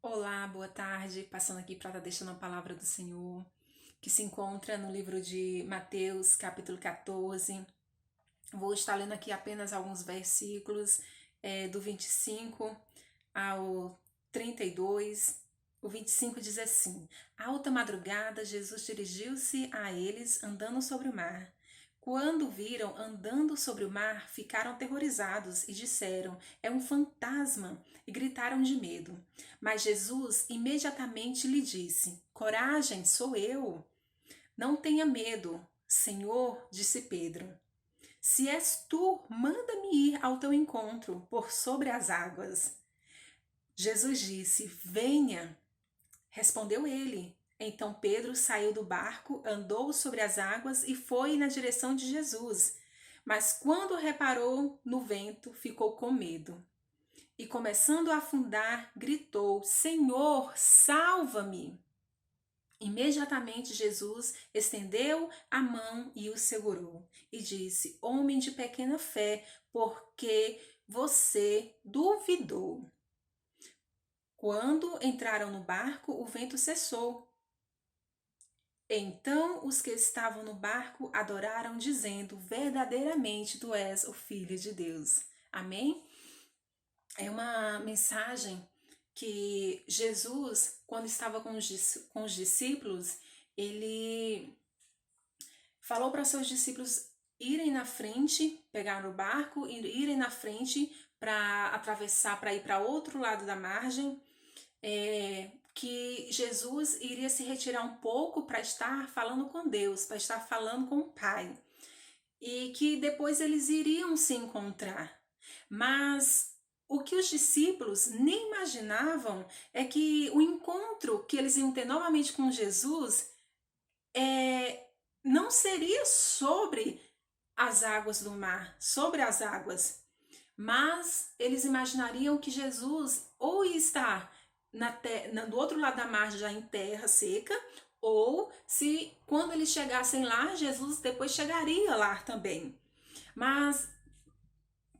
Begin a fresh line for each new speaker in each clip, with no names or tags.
Olá, boa tarde. Passando aqui para estar deixando a palavra do Senhor, que se encontra no livro de Mateus, capítulo 14. Vou estar lendo aqui apenas alguns versículos, do 25 ao 32. O 25 diz assim: Alta madrugada, Jesus dirigiu-se a eles andando sobre o mar. Quando viram andando sobre o mar, ficaram aterrorizados e disseram: É um fantasma! E gritaram de medo. Mas Jesus imediatamente lhe disse: Coragem, sou eu. Não tenha medo, Senhor, disse Pedro. Se és tu, manda-me ir ao teu encontro por sobre as águas. Jesus disse: Venha. Respondeu ele. Então Pedro saiu do barco, andou sobre as águas e foi na direção de Jesus. Mas quando reparou no vento, ficou com medo. E começando a afundar, gritou: Senhor, salva-me! Imediatamente Jesus estendeu a mão e o segurou e disse: Homem de pequena fé, por que você duvidou? Quando entraram no barco, o vento cessou. Então os que estavam no barco adoraram, dizendo: Verdadeiramente tu és o Filho de Deus. Amém? É uma mensagem que Jesus, quando estava com os discípulos, ele falou para os seus discípulos irem na frente, pegar o barco e irem na frente para atravessar, para ir para outro lado da margem, que Jesus iria se retirar um pouco para estar falando com Deus, para estar falando com o Pai, e que depois eles iriam se encontrar. Mas o que os discípulos nem imaginavam é que o encontro que eles iam ter novamente com Jesus não seria sobre as águas do mar, sobre as águas, mas eles imaginariam que Jesus ou ia estar do outro lado da margem já em terra seca, ou se quando eles chegassem lá, Jesus depois chegaria lá também. Mas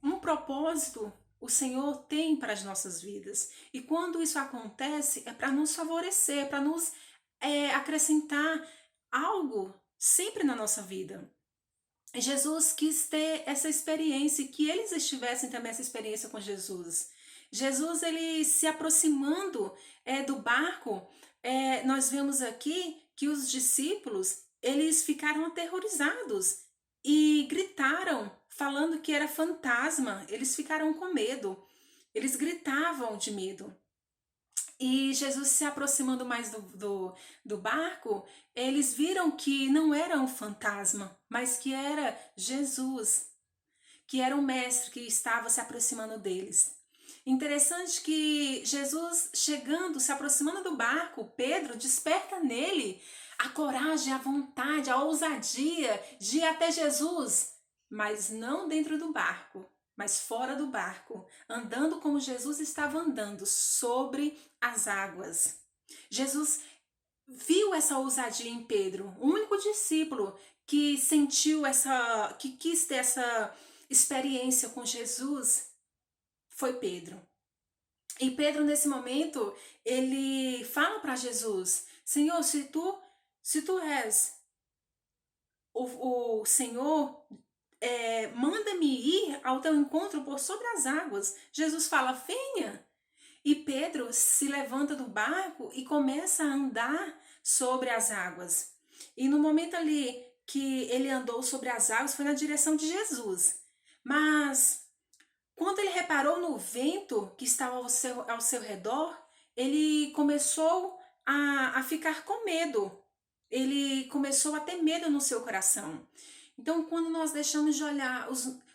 um propósito o Senhor tem para as nossas vidas. E quando isso acontece, é para nos favorecer, para nos acrescentar algo sempre na nossa vida. Jesus quis ter essa experiência, que eles estivessem também essa experiência com Jesus. Jesus, ele se aproximando do barco, nós vemos aqui que os discípulos, eles ficaram aterrorizados e gritaram, falando que era fantasma. Eles ficaram com medo, eles gritavam de medo. E Jesus se aproximando mais do barco, eles viram que não era um fantasma, mas que era Jesus, que era um mestre que estava se aproximando deles. Interessante que Jesus chegando, se aproximando do barco, Pedro desperta nele a coragem, a vontade, a ousadia de ir até Jesus, mas não dentro do barco, mas fora do barco, andando como Jesus estava andando, sobre as águas. Jesus viu essa ousadia em Pedro, o único discípulo que sentiu que quis ter essa experiência com Jesus foi Pedro. E Pedro, nesse momento, ele fala para Jesus: Senhor, se tu és o Senhor, manda-me ir ao teu encontro por sobre as águas. Jesus fala: venha. E Pedro se levanta do barco e começa a andar sobre as águas. E no momento ali que ele andou sobre as águas, foi na direção de Jesus. Mas quando ele reparou no vento que estava ao seu redor, ele começou a ficar com medo. Ele começou a ter medo no seu coração. Então, quando nós deixamos de olhar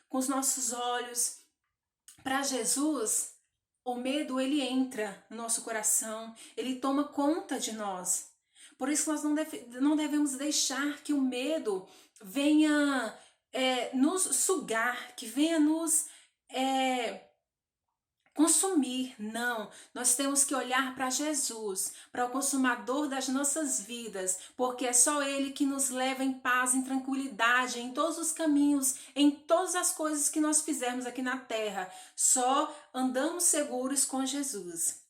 com os nossos olhos para Jesus, o medo, ele entra no nosso coração, ele toma conta de nós. Por isso nós não devemos deixar que o medo venha nos sugar, que venha nos consumir. Não, nós temos que olhar para Jesus, para o consumador das nossas vidas, porque é só Ele que nos leva em paz, em tranquilidade, em todos os caminhos, em todas as coisas que nós fizermos aqui na terra. Só andamos seguros com Jesus.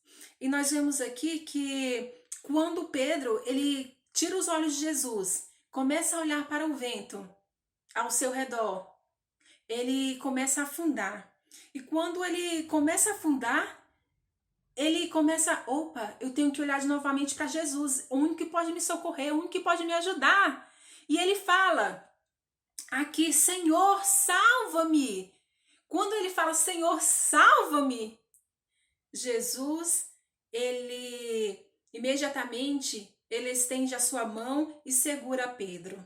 E nós vemos aqui que quando Pedro, ele tira os olhos de Jesus, começa a olhar para o vento ao seu redor, ele começa a afundar. E quando ele começa a afundar, ele começa, opa, eu tenho que olhar novamente para Jesus, o único que pode me socorrer, o único que pode me ajudar. E ele fala aqui, Senhor, salva-me. Quando ele fala, Senhor, salva-me, Jesus, ele imediatamente, ele estende a sua mão e segura Pedro.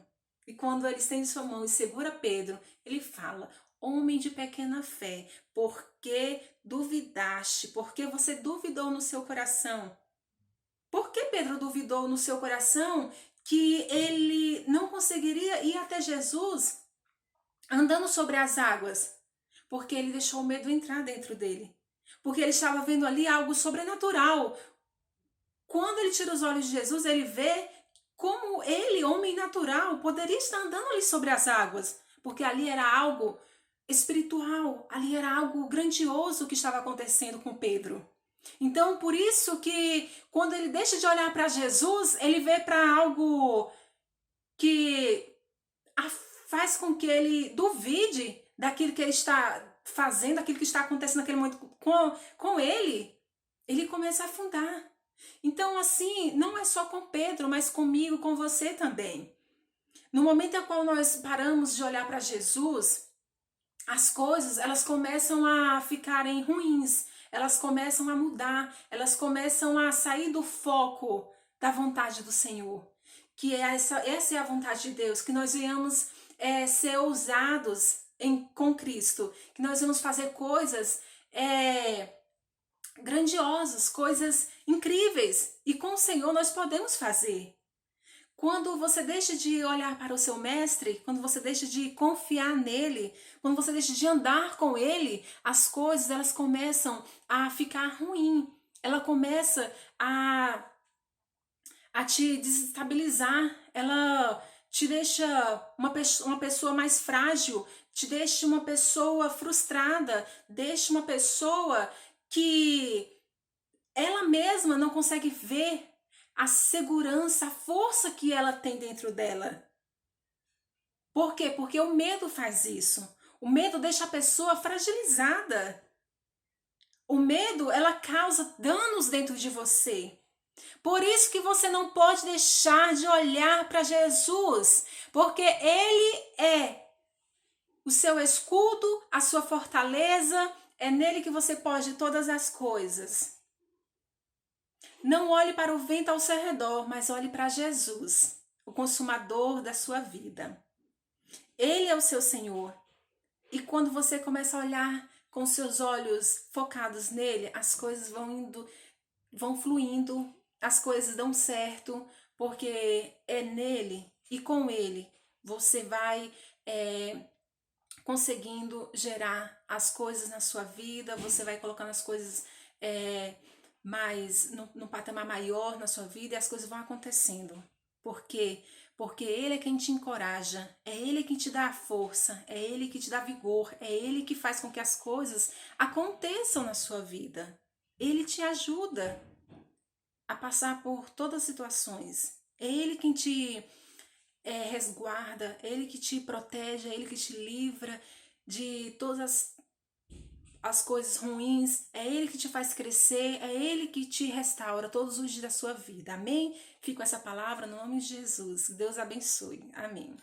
E quando ele estende sua mão e segura Pedro, ele fala, homem de pequena fé, por que duvidaste? Por que você duvidou no seu coração? Por que Pedro duvidou no seu coração que ele não conseguiria ir até Jesus andando sobre as águas? Porque ele deixou o medo entrar dentro dele. Porque ele estava vendo ali algo sobrenatural. Quando ele tira os olhos de Jesus, ele vê como ele, homem natural, poderia estar andando ali sobre as águas. Porque ali era algo espiritual, ali era algo grandioso que estava acontecendo com Pedro. Então, por isso que quando ele deixa de olhar para Jesus, ele vê para algo que faz com que ele duvide daquilo que ele está fazendo, daquilo que está acontecendo naquele momento com ele. Ele começa a afundar. Então, assim, não é só com Pedro, mas comigo, com você também. No momento em qual nós paramos de olhar para Jesus, as coisas, elas começam a ficarem ruins, elas começam a mudar, elas começam a sair do foco da vontade do Senhor. Que essa é a vontade de Deus, que nós venhamos ser ousados com Cristo, que nós vamos fazer coisas grandiosas, coisas incríveis, e com o Senhor nós podemos fazer. Quando você deixa de olhar para o seu mestre, quando você deixa de confiar nele, quando você deixa de andar com ele, as coisas elas começam a ficar ruim. Ela começa a te desestabilizar. Ela te deixa uma pessoa mais frágil, te deixa uma pessoa frustrada, deixa uma pessoa que ela mesma não consegue ver a segurança, a força que ela tem dentro dela. Por quê? Porque o medo faz isso. O medo deixa a pessoa fragilizada. O medo, ela causa danos dentro de você. Por isso que você não pode deixar de olhar para Jesus, porque Ele é o seu escudo, a sua fortaleza, é nele que você pode todas as coisas. Não olhe para o vento ao seu redor, mas olhe para Jesus, o consumador da sua vida. Ele é o seu Senhor. E quando você começa a olhar com seus olhos focados nele, as coisas vão fluindo, as coisas dão certo, porque é nele e com ele você vai conseguindo gerar as coisas na sua vida, você vai colocando as coisas mais no patamar maior na sua vida, e as coisas vão acontecendo. Por quê? Porque ele é quem te encoraja, é ele quem te dá a força, é ele que te dá vigor, é ele que faz com que as coisas aconteçam na sua vida. Ele te ajuda a passar por todas as situações. É ele quem te resguarda, é ele que te protege, é ele que te livra de todas as coisas ruins, é ele que te faz crescer, é ele que te restaura todos os dias da sua vida. Amém? Fico com essa palavra no nome de Jesus. Deus abençoe. Amém.